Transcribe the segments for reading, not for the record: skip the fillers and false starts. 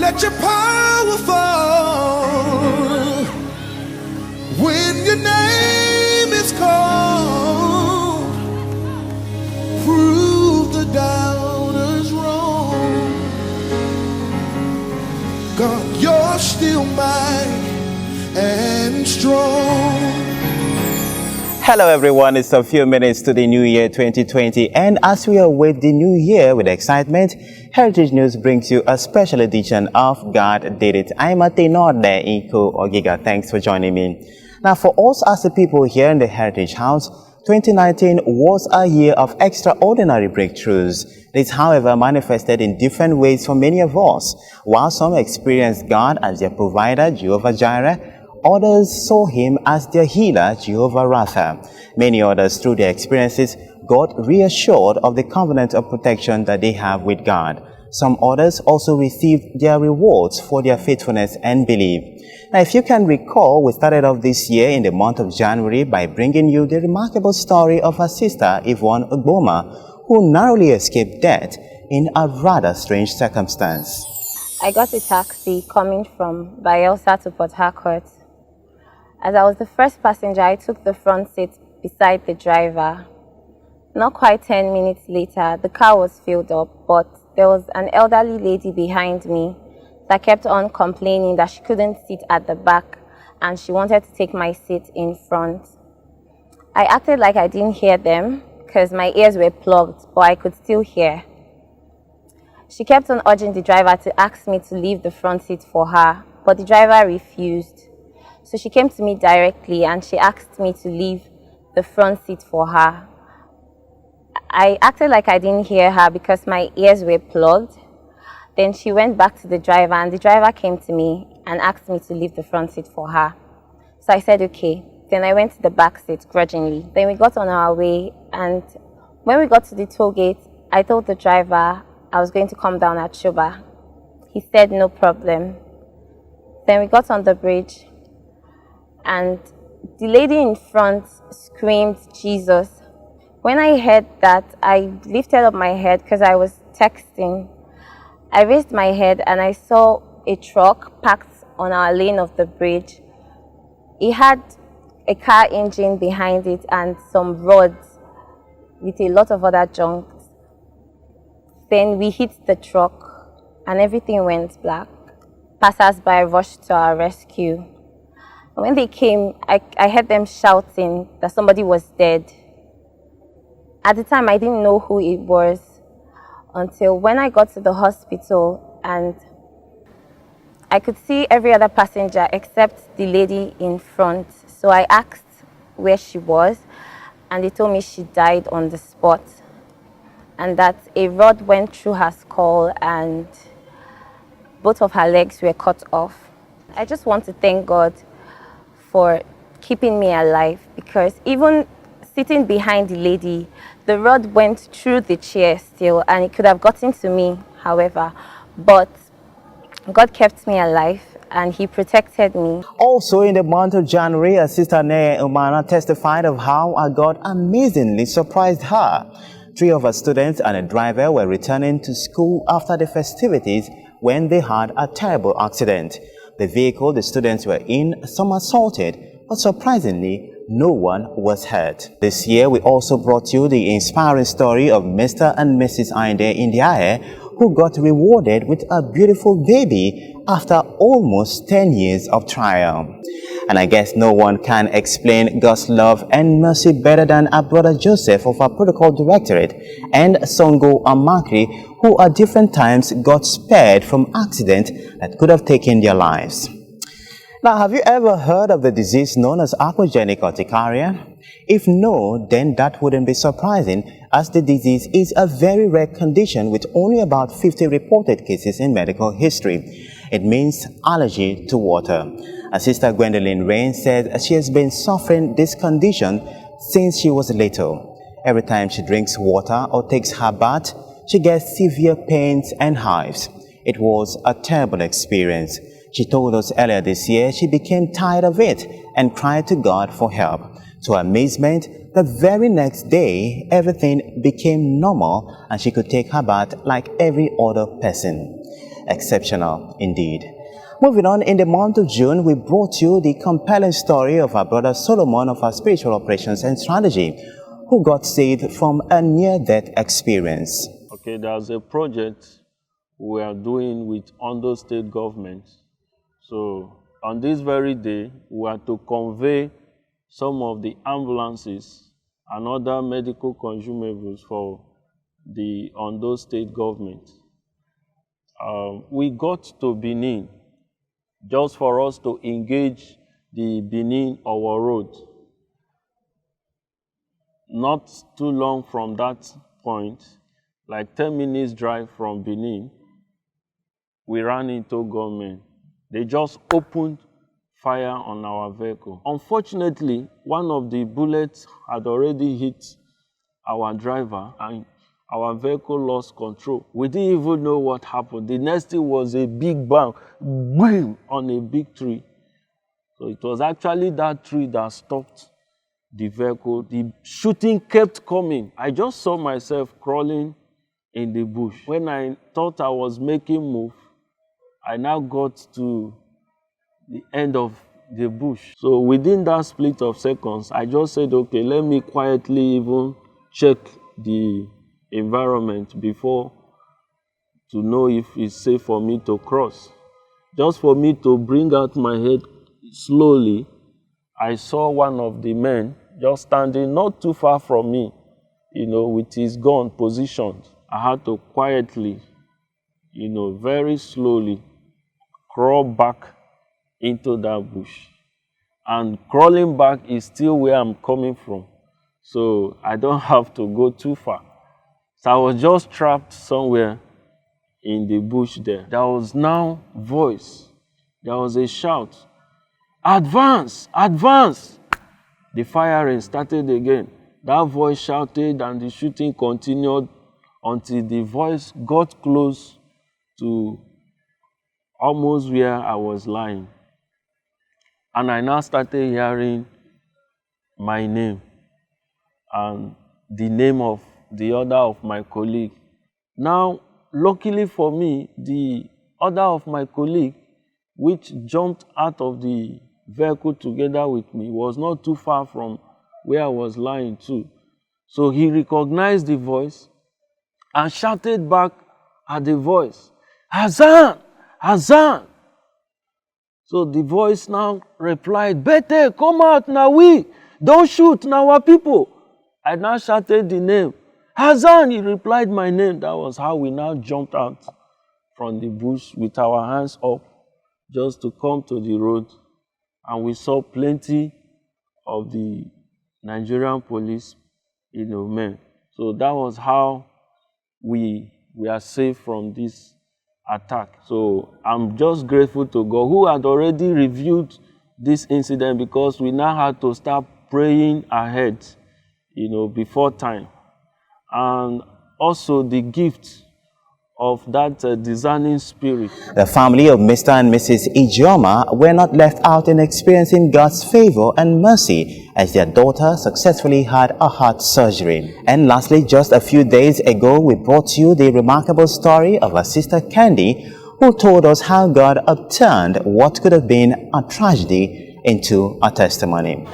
Let your power fall when your name is called. Prove the doubters wrong. God, you're still mighty and strong. Hello everyone, it's a few minutes to the new year 2020, and as we await the new year with excitement, Heritage News brings you a special edition of God Did It. I'm Atenorde Iko Ogiga. Thanks for joining me. Now, for us as the people here in the Heritage House, 2019 was a year of extraordinary breakthroughs. This, however, manifested in different ways for many of us. While some experienced God as their provider, Jehovah Jireh, others saw him as their healer, Jehovah Rapha. Many others, through their experiences, got reassured of the covenant of protection that they have with God. Some others also received their rewards for their faithfulness and belief. Now, if you can recall, we started off this year in the month of January by bringing you the remarkable story of our sister, Yvonne Ogboma, who narrowly escaped death in a rather strange circumstance. I got a taxi coming from Bayelsa to Port Harcourt. As I was the first passenger, I took the front seat beside the driver. Not quite 10 minutes later, the car was filled up, but there was an elderly lady behind me that kept on complaining that she couldn't sit at the back and she wanted to take my seat in front. I acted like I didn't hear them because my ears were plugged, but I could still hear. She kept on urging the driver to ask me to leave the front seat for her, but the driver refused. So she came to me directly and she asked me to leave the front seat for her. I acted like I didn't hear her because my ears were plugged. Then she went back to the driver and the driver came to me and asked me to leave the front seat for her. So I said, okay. Then I went to the back seat grudgingly. Then we got on our way, and when we got to the toll gate, I told the driver I was going to come down at Shuba. He said no problem. Then we got on the bridge, and the lady in front screamed, Jesus. When I heard that, I lifted up my head because I was texting. I raised my head and I saw a truck parked on our lane of the bridge. It had a car engine behind it and some rods with a lot of other junk. Then we hit the truck and everything went black. Passers-by rushed to our rescue. When they came, I heard them shouting that somebody was dead. At the time, I didn't know who it was until when I got to the hospital and I could see every other passenger except the lady in front. So I asked where she was, and they told me she died on the spot and that a rod went through her skull and both of her legs were cut off. I just want to thank God for keeping me alive, because even sitting behind the lady, the rod went through the chair still and it could have gotten to me, however, but God kept me alive and he protected me. Also in the month of January, our sister Neye Umana testified of how our God amazingly surprised her. 3 of her students and a driver were returning to school after the festivities when they had a terrible accident. The vehicle the students were in somersaulted, but surprisingly, no one was hurt. This year, we also brought you the inspiring story of Mr. and Mrs. Ainde Indiaye, who got rewarded with a beautiful baby after almost 10 years of trial. And I guess no one can explain God's love and mercy better than our brother Joseph of our Protocol Directorate and Songo Amakri, who at different times got spared from accidents that could have taken their lives. Now, have you ever heard of the disease known as aquagenic urticaria? If no, then that wouldn't be surprising, as the disease is a very rare condition with only about 50 reported cases in medical history. It means allergy to water. Our sister Gwendolyn Rain said she has been suffering this condition since she was little. Every time she drinks water or takes her bath, she gets severe pains and hives. It was a terrible experience. She told us earlier this year she became tired of it and cried to God for help. To her amazement, the very next day, everything became normal and she could take her bath like every other person. exceptional indeed. Moving on, in the month of June, we brought you the compelling story of our brother Solomon of our spiritual operations and strategy, who got saved from a near-death experience. Okay, there's a project we are doing with Ondo State government. So on this very day, we are to convey some of the ambulances and other medical consumables for the Ondo State government. We got to Benin just for us to engage the Benin-Owo Road. Not too long from that point, like 10 minutes drive from Benin, we ran into gunmen. They just opened fire on our vehicle. Unfortunately, one of the bullets had already hit our driver and our vehicle lost control. We didn't even know what happened. The next thing was a big bang, boom, on a big tree. So it was actually that tree that stopped the vehicle. The shooting kept coming. I just saw myself crawling in the bush. When I thought I was making move, I now got to the end of the bush. So within that split of seconds, I just said, okay, let me quietly even check the environment before to know if it's safe for me to cross. Just for me to bring out my head slowly, I saw one of the men just standing not too far from me, with his gun positioned. I had to quietly, very slowly crawl back into that bush. And crawling back is still where I'm coming from. So I don't have to go too far. So I was just trapped somewhere in the bush there. There was now voice. There was a shout. Advance! Advance! The firing started again. That voice shouted and the shooting continued until the voice got close to almost where I was lying. And I now started hearing my name and the name of the other of my colleague. Now, luckily for me, the other of my colleague, which jumped out of the vehicle together with me, was not too far from where I was lying too. So he recognized the voice and shouted back at the voice, Hassan! Hassan! So the voice now replied, Bete, come out now, don't shoot now, our people. I now shouted the name. Hassan, he replied my name. That was how we now jumped out from the bush with our hands up just to come to the road. And we saw plenty of the Nigerian police, men. So that was how we are safe from this attack. So I'm just grateful to God who had already reviewed this incident, because we now had to start praying ahead, before time. And also the gift of that discerning spirit. The family of Mr. and Mrs. Ijoma were not left out in experiencing God's favor and mercy as their daughter successfully had a heart surgery. And lastly, just a few days ago, we brought you the remarkable story of our sister Candy, who told us how God upturned what could have been a tragedy into a testimony.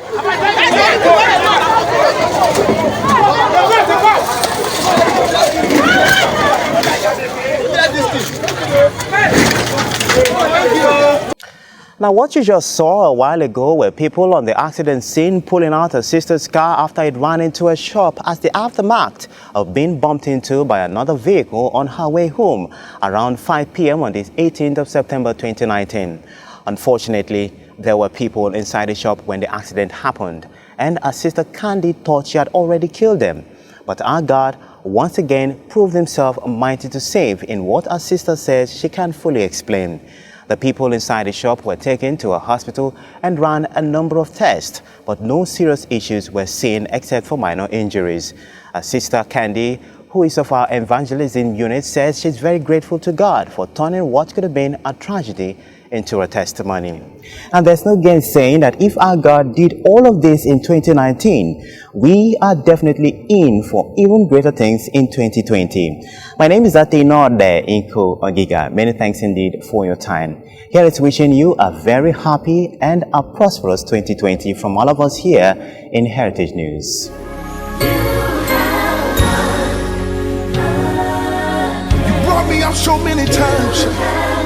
Now, what you just saw a while ago were people on the accident scene pulling out a sister's car after it ran into a shop as the aftermath of being bumped into by another vehicle on her way home around 5 p.m. on the 18th of September 2019. Unfortunately, there were people inside the shop when the accident happened, and our sister Candy thought she had already killed them. But our God once again proved himself mighty to save in what our sister says she can't fully explain. The people inside the shop were taken to a hospital and ran a number of tests, but no serious issues were seen except for minor injuries. Our sister Candy, who is of our evangelism unit, says she's very grateful to God for turning what could have been a tragedy into a testimony. And there's no gainsaying that if our God did all of this in 2019, we are definitely in for even greater things in 2020. My name is Atinode Inko Ogiga. Many thanks indeed for your time. Here is wishing you a very happy and a prosperous 2020 from all of us here in Heritage News. You brought me out so many times.